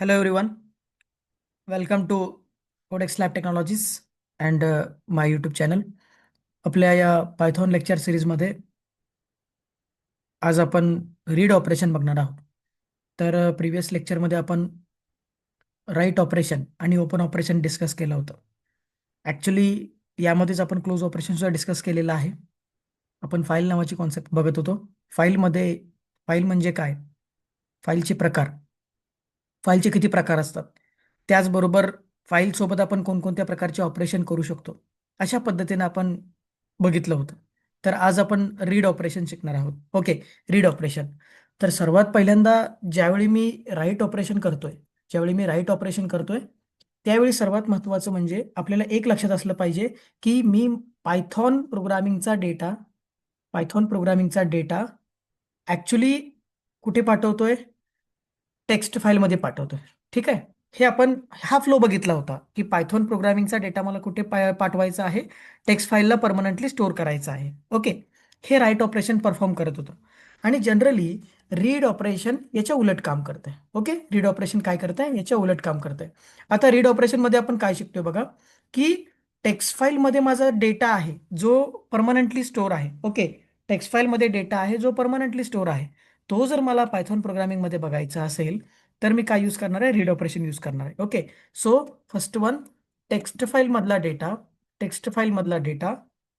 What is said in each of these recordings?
Hello everyone, welcome to Codex Lab Technologies and my YouTube channel. आपल्या या Python lecture सिरीजमध्ये आज आपण रीड ऑपरेशन बघणार आहोत. तर प्रिव्हियस लेक्चरमध्ये आपण राईट ऑपरेशन आणि ओपन ऑपरेशन डिस्कस केलं होतं. ॲक्च्युली यामध्येच आपण क्लोज ऑपरेशनसुद्धा डिस्कस केलेलं आहे. आपण फाईल नावाची कॉन्सेप्ट बघत होतो. फाईलमध्ये फाईल म्हणजे काय, फाईलचे प्रकार, फाईलचे किती प्रकार असतात, त्याचबरोबर फाईलसोबत आपण कोणकोणत्या प्रकारचे ऑपरेशन करू शकतो, अशा पद्धतीने आपण बघितलं होतं. तर आज आपण रीड ऑपरेशन शिकणार आहोत. Okay, read operation. तर सर्वात पहिल्यांदा ज्यावेळी मी राईट ऑपरेशन करतोय ज्यावेळी मी राईट ऑपरेशन करतोय त्यावेळी सर्वात महत्त्वाचं म्हणजे आपल्याला एक लक्षात असलं पाहिजे की मी पायथॉन प्रोग्रामिंगचा डेटा पायथॉन प्रोग्रामिंगचा डेटा ॲक्च्युली कुठे पाठवतोय, टेक्स्ट फाईलमध्ये पाठवतोय. ठीक आहे. हे आपण हा फ्लो बघितला होता की पायथॉन प्रोग्रामिंगचा डेटा मला कुठे पाठवायचा आहे, टेक्स्ट फाईलला परमनंटली स्टोअर करायचा आहे. ओके, हे राईट ऑपरेशन परफॉर्म करत होतं. आणि जनरली रीड ऑपरेशन याच्या उलट काम करतंय. ओके, रीड ऑपरेशन काय करतंय, याच्या उलट काम करतंय. आता रीड ऑपरेशनमध्ये आपण काय शिकतोय बघा, की टेक्स्ट फाईलमध्ये माझा डेटा आहे जो परमनंटली स्टोअर आहे. ओके, टेक्स्ट फाईलमध्ये डेटा आहे जो परमनंटली स्टोअर आहे. तो जर मला पायथॉन प्रोग्रामिंगमध्ये बघायचा असेल तर मी काय यूज करणार आहे, रीड ऑपरेशन यूज करणार आहे. Okay, so first one, text file मधला डेटा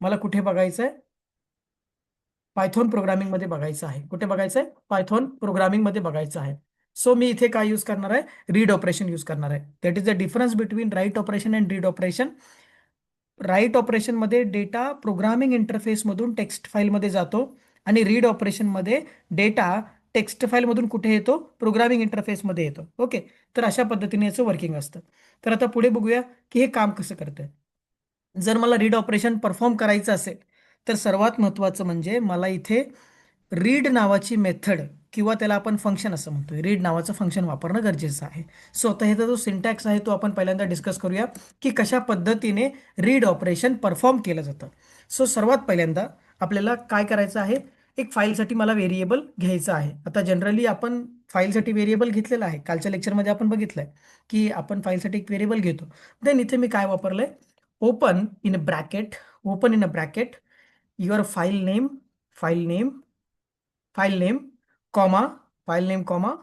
मला कुठे बघायचा आहे, पायथॉन प्रोग्रामिंग मध्ये बघायचं आहे. कुठे बघायचं आहे, पायथॉन प्रोग्रामिंग मध्ये बघायचं आहे. सो मी इथे काय यूज करणार आहे, रीड ऑपरेशन यूज करणार आहे. That is the difference between write operation and read operation. Write ऑपरेशनमध्ये डेटा प्रोग्रामिंग इंटरफेसमधून टेक्स्ट फाईलमध्ये जातो आणि रीड ऑपरेशनमध्ये डेटा टेक्स्ट फाईलमधून कुठे येतो, प्रोग्रामिंग इंटरफेसमध्ये येतो. ओके, तर अशा पद्धतीने याचं वर्किंग असतं. तर आता पुढे बघूया की हे काम कसं करतंय. जर मला रीड ऑपरेशन परफॉर्म करायचं असेल तर सर्वात महत्त्वाचं म्हणजे मला इथे रीड नावाची मेथड किंवा त्याला आपण फंक्शन असं म्हणतोय, रीड नावाचं फंक्शन वापरणं गरजेचं आहे. सो आता ह्याचा जो सिंटॅक्स आहे तो आपण पहिल्यांदा डिस्कस करूया की कशा पद्धतीने रीड ऑपरेशन परफॉर्म केलं जातं. सो सर्वात पहिल्यांदा आपल्याला काय करायचं आहे, एक फाईलसाठी मला व्हेरिएबल घ्यायचं आहे. आता जनरली आपण फाईलसाठी व्हेरिएबल घेतलेला आहे. कालच्या लेक्चरमध्ये आपण बघितलंय की आपण फाईलसाठी एक व्हेरिएबल घेतो. देन इथे मी काय वापरलंय, open in a bracket open in a bracket your file name file name comma file name comma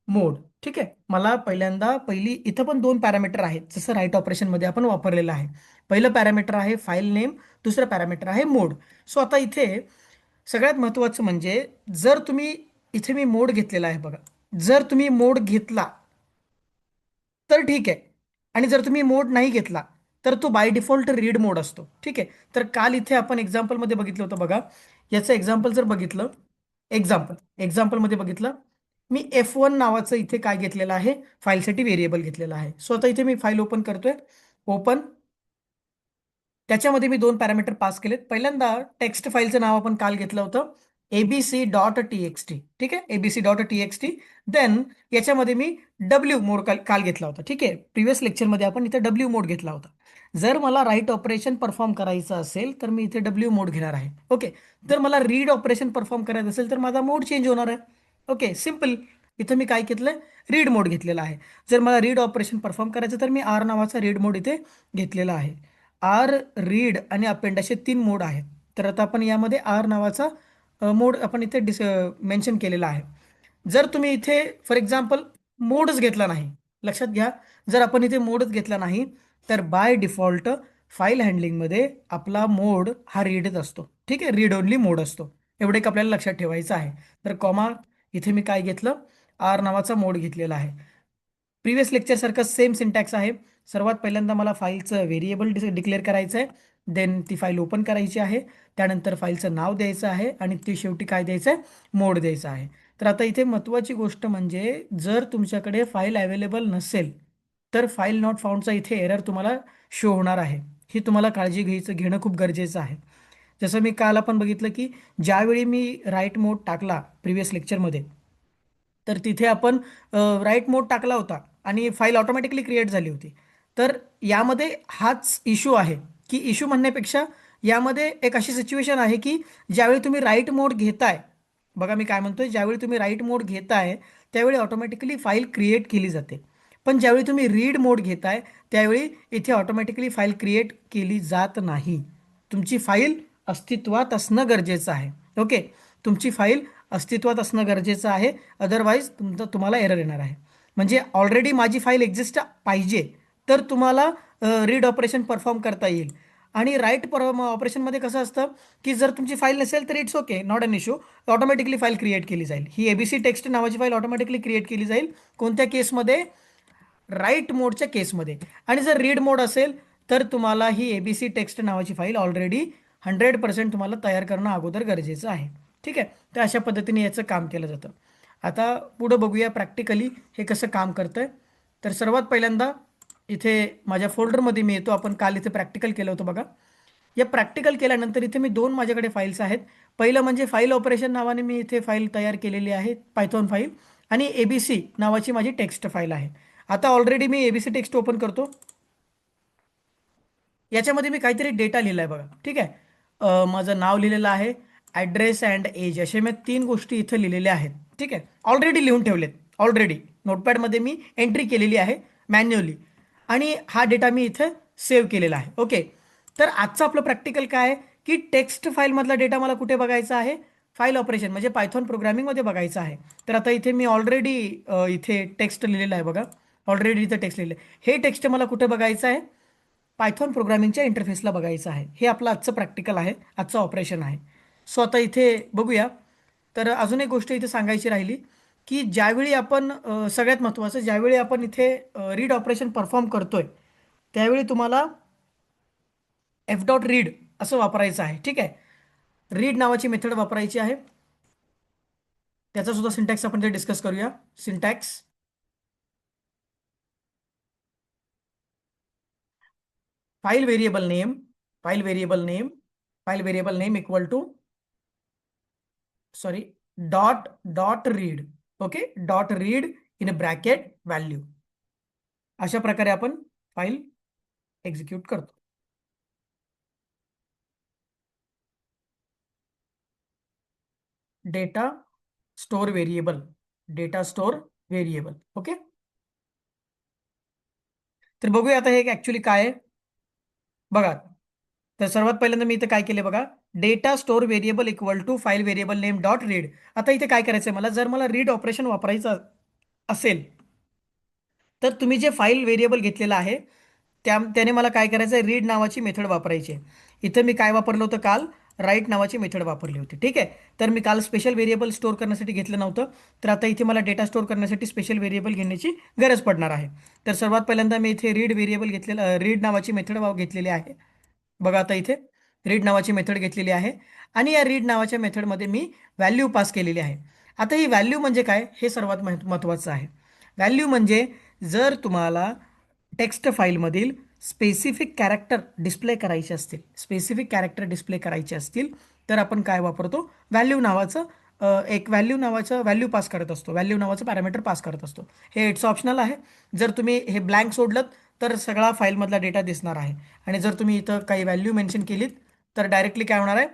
mode. ठीक आहे. मला पहिली इथं पण दोन पॅरामीटर आहेत जसं राईट ऑपरेशनमध्ये आपण वापरलेलं आहे. पहिलं पॅरामीटर आहे फाईल नेम, दुसरं पॅरामीटर आहे मोड. सो आता इथे सगळ्यात महत्त्वाचं म्हणजे जर तुम्ही इथे मी मोड घेतलेला आहे बघा, जर तुम्ही मोड घेतला तर ठीक आहे, आणि जर तुम्ही मोड नाही घेतला तर तो बाय डिफॉल्ट रीड मोड असतो. ठीक आहे. तर काल इथे आपण एक्झाम्पलमध्ये बघितलं होतं बघा, याचं एक्झाम्पल जर बघितलं, एक्झाम्पलमध्ये बघितलं, मी F1 नावाचं इथे काय घेतलेलं आहे, फाईलसाठी व्हेरिएबल घेतलेलं आहे. सो आता इथे मी फाईल ओपन करतोय. ओपन, त्याच्यामध्ये मी दोन पॅरामीटर पास केलेत. पहिल्यांदा टेक्स्ट फाईलचं नाव आपण काल घेतलं होतं abc.txt. ठीक आहे, abc.txt. देन याच्यामध्ये मी डब्ल्यू मोड काल घेतला होता. ठीक आहे, प्रिव्हियस लेक्चरमध्ये आपण इथे डब्ल्यू मोड घेतला होता. जर मला राईट ऑपरेशन परफॉर्म करायचं असेल तर मी इथे डब्ल्यू मोड घेणार आहे. ओके, जर मला रीड ऑपरेशन परफॉर्म करायचं असेल तर माझा मोड चेंज होणार आहे. Okay, simple. इथं मी काय घेतलंय, रीड मोड घेतलेला आहे. जर मला रीड ऑपरेशन परफॉर्म करायचं तर मी आर नावाचा रीड मोड इथे घेतलेला आहे. आर, रीड आणि अपेंड असे तीन मोड आहेत. तर आता आपण यामध्ये आर नावाचा मोड आपण इथे मेन्शन केलेला आहे. जर तुम्ही इथे फॉर एक्झाम्पल मोडच घेतला नाही, लक्षात घ्या, जर आपण इथे मोडच घेतला नाही तर बाय डिफॉल्ट फाईल हँडलिंगमध्ये आपला मोड हा रीडच असतो. ठीक आहे, रीड ओनली मोड असतो. एवढे एक आपल्याला लक्षात ठेवायचं आहे. तर कॉमा इथे मी काय घेतलं, आर नावाचा मोड घेतलेला आहे. प्रिव्हियस लेक्चरसारखं सेम सिंटॅक्स आहे. सर्वात पहिल्यांदा मला फाईलचं व्हेरिएबल डिक्लेअर करायचं आहे. देन ती फाईल ओपन करायची आहे. त्यानंतर फाईलचं नाव द्यायचं आहे आणि ते शेवटी काय द्यायचं आहे, मोड द्यायचा आहे. तर आता इथे महत्त्वाची गोष्ट म्हणजे जर तुमच्याकडे फाईल अवेलेबल नसेल तर फाईल नॉट फाउंडचा इथे एरर तुम्हाला शो होणार आहे. ही तुम्हाला काळजी घेणं खूप गरजेचं आहे. जसं मी काल आपण बघितलं की ज्यावेळी मी राईट मोड टाकला प्रिव्हियस लेक्चरमध्ये, तर तिथे आपण राईट मोड टाकला होता आणि फाईल ऑटोमॅटिकली क्रिएट झाली होती. तर यामध्ये हाच इश्यू आहे, की इश्यू म्हणण्यापेक्षा यामध्ये एक अशी सिच्युएशन आहे की ज्यावेळी तुम्ही राईट मोड घेताय, बघा मी काय म्हणतोय, ज्यावेळी तुम्ही राईट मोड घेताय त्यावेळी ऑटोमॅटिकली फाईल क्रिएट केली जाते. पण ज्यावेळी तुम्ही रीड मोड घेताय त्यावेळी इथे ऑटोमॅटिकली फाईल क्रिएट केली जात नाही. तुमची फाईल अस्तित्वात असणं गरजेचं आहे. ओके, तुमची फाईल अस्तित्वात असणं गरजेचं आहे, अदरवाईज तुम्हाला एरर येणार आहे. म्हणजे ऑलरेडी माझी फाईल एक्झिस्ट पाहिजे तर तुम्हाला रीड ऑपरेशन परफॉर्म करता येईल. आणि राईट ऑपरेशनमध्ये कसं असतं की जर तुमची फाईल नसेल तर it's okay, not an issue, automatically file create केली जाईल. ही एबीसी टेक्स्ट नावाची फाईल ऑटोमॅटिकली क्रिएट केली जाईल. कोणत्या केसमध्ये? राईट मोडच्या केसमध्ये. आणि जर रीड मोड असेल तर तुम्हाला ही एबीसी टेक्स्ट नावाची फाईल ऑलरेडी 100% तुम्हाला तयार करणं अगोदर गरजेचं आहे. ठीक आहे, तर अशा पद्धतीने याचं काम केलं जातं. आता पुढं बघूया प्रॅक्टिकली हे कसं काम करतंय. तर सर्वात पहिल्यांदा इथे माझ्या फोल्डरमध्ये मी येतो. आपण काल इथे प्रॅक्टिकल केलं होतं बघा. या प्रॅक्टिकल केल्यानंतर इथे मी दोन माझ्याकडे फाईल्स आहेत. पहिलं म्हणजे फाईल ऑपरेशन नावाने मी इथे फाईल तयार केलेली आहे, पायथॉन फाईल. आणि एबीसी नावाची माझी टेक्स्ट फाईल आहे. आता ऑलरेडी मी एबीसी टेक्स्ट ओपन करतो. याच्यामध्ये मी काहीतरी डेटा लिहिला आहे बघा. ठीक आहे, माझं नाव लिहिलेलं आहे, ॲड्रेस अँड एज, असे मी तीन गोष्टी इथं लिहिलेल्या आहेत. ठीक आहे, ऑलरेडी लिहून ठेवलेत. ऑलरेडी नोटपॅडमध्ये मी एंट्री केलेली आहे मॅन्युअली. आणि हा डेटा मी इथं सेव्ह केलेला आहे. ओके, तर आजचं आपलं प्रॅक्टिकल काय आहे की टेक्स्ट फाईलमधला डेटा मला कुठे बघायचा आहे? फाईल ऑपरेशन म्हणजे पायथॉन प्रोग्रामिंगमध्ये बघायचं आहे. तर आता इथे मी ऑलरेडी इथे टेक्स्ट लिहिलेलं आहे बघा. ऑलरेडी इथं टेक्स्ट लिहिलं आहे. हे टेक्स्ट मला कुठे बघायचं आहे? पायथॉन प्रोग्रामिंगच्या इंटरफेसला बघायचं आहे. हे आपलं आजचं प्रॅक्टिकल आहे, आजचं ऑपरेशन आहे. सो आता इथे बघूया. तर अजून एक गोष्ट इथे सांगायची राहिली की ज्यावेळी आपण सगळ्यात महत्त्वाचं, ज्यावेळी आपण इथे रीड ऑपरेशन परफॉर्म करतोय त्यावेळी तुम्हाला एफ डॉट रीड असं वापरायचं आहे. ठीक आहे, रीड नावाची मेथड वापरायची आहे. त्याचा सुद्धा सिंटॅक्स आपण ते डिस्कस करूया. Syntax file variable name, file variable name, file variable name equal to, sorry, dot dot read. Okay, dot read in bracket value. अशा प्रकारे आपण फाईल एक्झिक्यूट करतो. Data store variable, data store variable. Okay, तर बघूया आता हे actually काय आहे बघा. तर सर्वात पहिल्यांदा मी इथे काय केले बघा, data store variable equal to file variable name dot read. आता इथे काय करायचंय मला, जर मला रीड ऑपरेशन वापरायचं असेल तर तुम्ही जे फाईल व्हेरिएबल घेतलेलं आहे त्याने मला काय करायचं आहे, रीड नावाची मेथड वापरायची आहे. इथं मी काय वापरलं होतं काल? राईट नावाची मेथड वापरली होती. ठीक आहे, तर मी काल स्पेशल व्हेरिएबल स्टोअर करण्यासाठी घेतलं नव्हतं, तर आता इथे मला डेटा स्टोअर करण्यासाठी स्पेशल व्हेरिएबल घेण्याची गरज पडणार आहे. तर सर्वात पहिल्यांदा मी इथे रीड व्हेरिएबल घेतलेलं, रीड नावाची मेथड घेतलेली आहे बघा. आता इथे रीड नावाची मेथड घेतलेली आहे आणि या रीड नावाच्या मेथडमध्ये मी व्हॅल्यू पास केलेली आहे. आता ही व्हॅल्यू म्हणजे काय हे सर्वात महत्त्वाचं आहे. व्हॅल्यू म्हणजे जर तुम्हाला टेक्स्ट फाईलमधील स्पेसिफिक कॅरेक्टर डिस्प्ले करायचे असतील, स्पेसिफिक कॅरेक्टर डिस्प्ले करायचे असतील तर आपण काय वापरतो? व्हॅल्यू नावाचं एक व्हॅल्यू नावाचं व्हॅल्यू पास करत असतो, व्हॅल्यू नावाचं पॅरामीटर पास करत असतो. हे इट्स ऑप्शनल आहे. जर तुम्ही हे ब्लँक सोडलं तर सगळा फाईलमधला डेटा दिसणार आहे. आणि जर तुम्ही इथं काही व्हॅल्यू मेन्शन केलीत तर डायरेक्टली काय होणार आहे,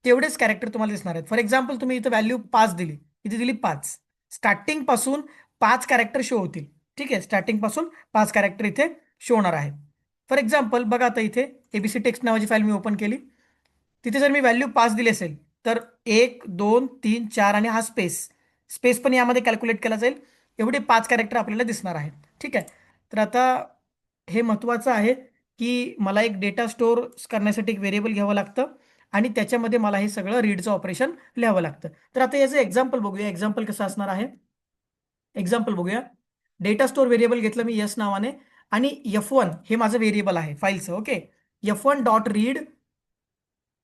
तेवढेच कॅरेक्टर तुम्हाला दिसणार आहेत. फॉर एक्झाम्पल तुम्ही इथं व्हॅल्यू 5 दिली, इथे दिली 5, स्टार्टिंग पासून 5 कॅरेक्टर शो होतील. ठीक आहे, स्टार्टिंग पासून 5 कॅरेक्टर इथे शो होणार आहे. फॉर एक्झाम्पल बघा, आता इथे एबीसी टेक्स्ट नावाची फाईल मी ओपन केली. तिथे जर मी व्हॅल्यू 5 दिली असेल तर 1 2 3 4 आणि हा स्पेस, स्पेस पण यामध्ये कॅल्क्युलेट केला जाईल. एवढे 5 कॅरेक्टर आपल्याला दिसणार आहेत. ठीक आहे, तर आता हे महत्त्वाचं आहे की मला एक डेटा स्टोअर करण्यासाठी एक व्हेरिएबल घ्यावं लागतं आणि त्याच्यामध्ये मला हे सगळं रीडचं ऑपरेशन लिहावं लागतं. तर आता याचं एक्झाम्पल बघूया. एक्झाम्पल कसं असणार आहे, एक्झाम्पल बघूया. डेटा स्टोअर व्हेरिएबल घेतलं मी यस नावाने आणि F1 हे माझं व्हेरिएबल आहे फाईलचं. Okay, F1 dot read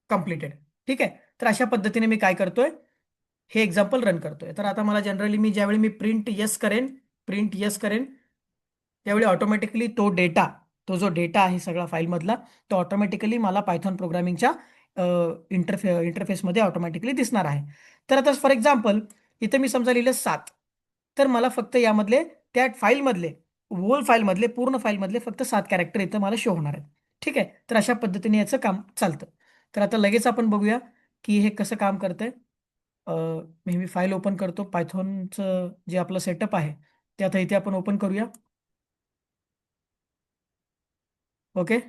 completed. ठीक आहे, तर अशा पद्धतीने मी काय करतोय, हे एक्झाम्पल रन करतोय. तर आता मला जनरली मी ज्यावेळी मी प्रिंट यस करेन, प्रिंट यस करेन, त्यावेळी ऑटोमॅटिकली तो डेटा, तो जो डेटा आहे सगळा फाईलमधला, तो ऑटोमॅटिकली मला पायथॉन प्रोग्रामिंगच्या इंटरफेसमध्ये ऑटोमॅटिकली दिसणार आहे. तर आता फॉर एक्झाम्पल इथे मी समजा लिहिलं 7, तर मला फक्त यामधले त्या फाईलमधले, होल फाईलमधले, पूर्ण फाईलमधले फक्त 7 कॅरेक्टर इथं मला शो होणार आहेत. ठीक आहे, तर अशा पद्धतीने याचं काम चालतं. तर आता लगेच आपण बघूया की हे कसं काम करतंय. मी फाईल ओपन करतो. पायथॉनचं जे आपलं सेटअप आहे ते आता इथे आपण ओपन करूया. ओके,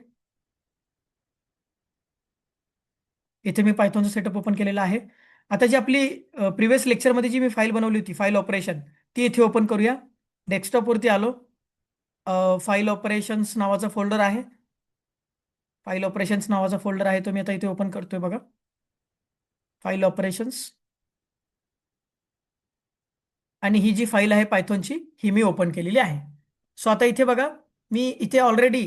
इथे मी पायथॉनचं सेटअप ओपन केलेलं आहे. आता जी आपली प्रिव्हियस लेक्चरमध्ये जी मी फाईल बनवली होती फाईल ऑपरेशन, ती इथे ओपन करूया. डेस्कटॉपवरती आलो. फाईल ऑपरेशन्स नावाचा फोल्डर आहे. फाईल ऑपरेशन्स नावाचा फोल्डर आहे, तो मी आता इथे ओपन करतोय बघा. फाईल ऑपरेशन्स, आणि ही जी फाईल आहे पायथॉनची, ही मी ओपन केलेली आहे. सो आता इथे बघा, मी इथे ऑलरेडी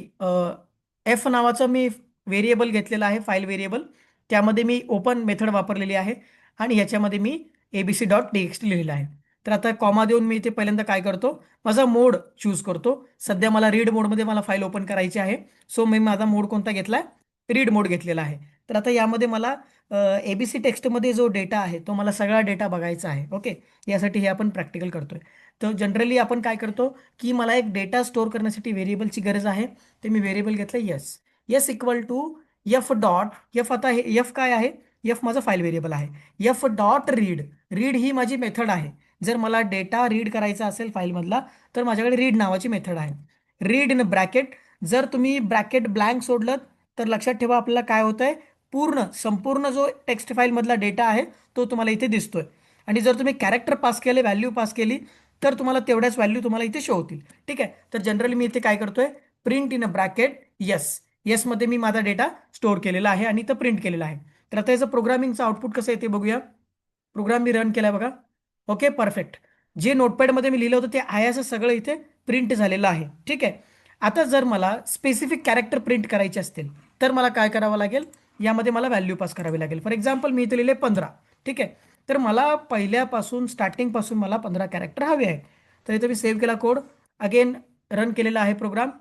एफ नावाचं मी व्हेरिएबल घेतलेलं आहे, फाईल व्हेरिएबल. त्यामध्ये मी ओपन मेथड वापरलेली आहे आणि ह्याच्यामध्ये मी abc.txt लिहिलेलं आहे. तर आता कॉमा देऊन मी इथे पहिल्यांदा काय करतो, माझा मोड चूज करतो. सध्या मला रीड मोडमध्ये मला फाईल ओपन करायची आहे. सो मी माझा मोड कोणता घेतला, रीड मोड घेतलेला आहे. तर आता यामध्ये मला एबीसी टेक्स्टमध्ये जो डेटा आहे तो मला सगळा डेटा बघायचा आहे. ओके, यासाठी हे आपण प्रॅक्टिकल करतोय. तर जनरली आपण काय करतो की मला एक डेटा स्टोअर करण्यासाठी व्हेरिएबलची गरज आहे. ते मी व्हेरिएबल घेतलं yes. Yes equal to F dot F. आता हे एफ काय आहे, एफ माझं फाईल व्हेरिएबल आहे. एफ डॉट रीड, रीड ही माझी मेथड आहे. जर मला डेटा रीड करायचा असेल फाईलमधला तर माझ्याकडे रीड नावाची मेथड आहे. रीड इन ब्रॅकेट, जर तुम्ही ब्रॅकेट ब्लँक सोडलं तर लक्षात ठेवा आपल्याला काय होतंय, संपूर्ण जो टेक्स्ट फाईल मधला डेटा आहे तो तुम्हाला इथे दिसतोय. आणि जर तुम्ही कॅरेक्टर पास केले, व्हॅल्यू पास केली, तर तुम्हाला तेवढ्याच व्हॅल्यू तुम्हाला इथे शो होतील. ठीक आहे, तर जनरली मी इथे काय करतोय, print in a bracket yes. Yes मध्ये मी माझा डेटा स्टोअर केलेला आहे आणि इथं प्रिंट केलेला आहे. तर आता याचं प्रोग्रामिंगचं आउटपुट कसं येते बघूया. प्रोग्राम मी रन केलाय बघा. Okay, perfect. जे नोटपॅडमध्ये मी लिहिलं होतं ते आहे असं सगळं इथे प्रिंट झालेलं आहे. ठीक आहे, आता जर मला स्पेसिफिक कॅरेक्टर प्रिंट करायचे असतील तर मला काय करावं लागेल, यामध्ये मला व्हॅल्यू पास करावी लागेल. फॉर एक्झाम्पल मी इथे लिहिले 15. ठीक आहे, तर मला पहिल्यापासून स्टार्टिंगपासून मला 15 कॅरेक्टर हवे आहेत. तर इथे मी सेव्ह केला कोड, अगेन रन केलेला आहे प्रोग्राम.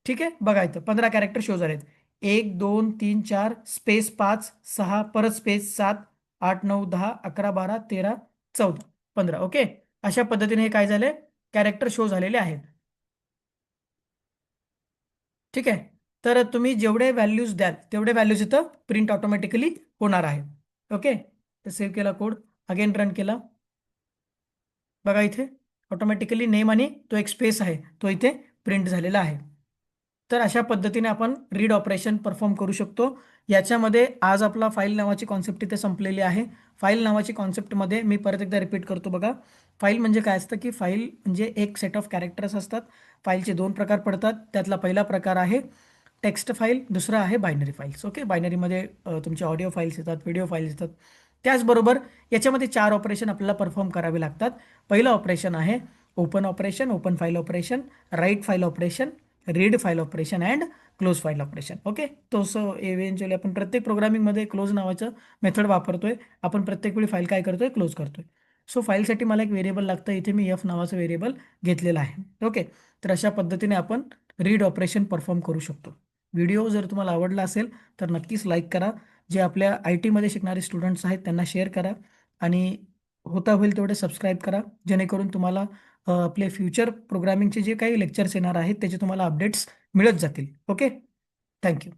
ठीक आहे, बघा इथं 15 कॅरेक्टर शो झालेत. 1 2 3 4 स्पेस 5 6 परत स्पेस 7 8 9 10 11 12 13 14 15. ओके, अशा पद्धतीने हे काय झाले, कॅरेक्टर शो झालेले आहेत. ठीक आहे, तर तुम्ही जेवढे व्हॅल्यूज द्याल तेवढे व्हॅल्यूज इथं प्रिंट ऑटोमॅटिकली होणार आहे. ओके, तर सेव्ह केला कोड, अगेन रन केला. बघा इथे ऑटोमॅटिकली नेम आणि तो एक स्पेस आहे तो इथे प्रिंट झालेला आहे. तर अशा पद्धतीने आपण रीड ऑपरेशन परफॉर्म करू शकतो. याच्यामध्ये आज आपला फाईल नावाची कॉन्सेप्ट इथे संपलेली आहे. फाईल नावाची कॉन्सेप्टमध्ये मी परत एकदा रिपीट करतो बघा. फाईल म्हणजे काय असतं की फाईल म्हणजे एक सेट ऑफ कॅरेक्टर्स असतात. फाईलचे दोन प्रकार पडतात. त्यातला पहिला प्रकार आहे टेक्स्ट फाईल, दुसरा आहे बायनरी फाईल्स. ओके, बायनरीमध्ये तुमचे ऑडिओ फाईल्स येतात, व्हिडिओ फाईल्स येतात. त्याचबरोबर याच्यामध्ये 4 ऑपरेशन आपल्याला परफॉर्म करावे लागतात. पहिलं ऑपरेशन आहे open operation, open file operation, write file operation, read file operation and close file operation. Okay, तसं इव्हेंच्युअली आपण प्रत्येक प्रोग्रामिंगमध्ये क्लोज नावाचं मेथड वापरतोय. आपण प्रत्येक वेळी फाईल काय करतोय, क्लोज करतोय. सो फाईलसाठी मला एक व्हेरिएबल लागतं, इथे मी एफ नावाचं व्हेरिएबल घेतलेलं आहे. ओके, तर अशा पद्धतीने आपण रीड ऑपरेशन परफॉर्म करू शकतो. व्हिडिओ जर तुम्हाला आवडला असेल तर नक्कीच लाईक करा. जे आपल्या आय टीमध्ये शिकणारे स्टुडंट्स आहेत त्यांना शेअर करा आणि होता होईल तेवढे सबस्क्राईब करा, जेणेकरून तुम्हाला आपले फ्युचर प्रोग्रामिंगचे जे काही लेक्चर्स येणार आहेत त्याचे तुम्हाला अपडेट्स मिळत जातील. Okay, thank you.